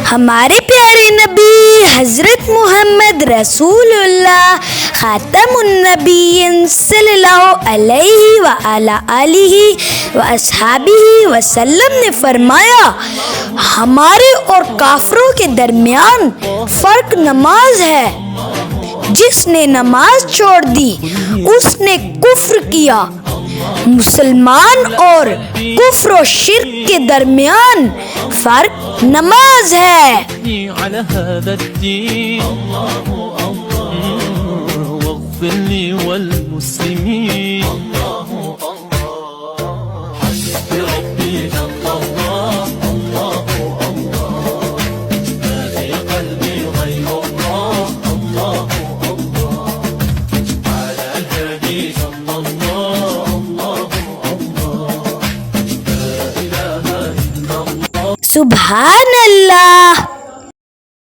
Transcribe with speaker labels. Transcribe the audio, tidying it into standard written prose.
Speaker 1: हमारे प्यारे नबी हज़रत मोहम्मद रसूलुल्लाह ख़ातमुन्नबीय्यीन सल्लल्लाहु अलैहि व अला आलिहि व अस्हाबिहि वसल्लम ने फरमाया, हमारे और काफिरों के दरमियान फ़र्क नमाज है। जिसने नमाज छोड़ दी उसने कुफ्र किया। मुसलमान और कुफ्र और शिर्क के दरमियान फर्क नमाज है। सुभान अल्लाह,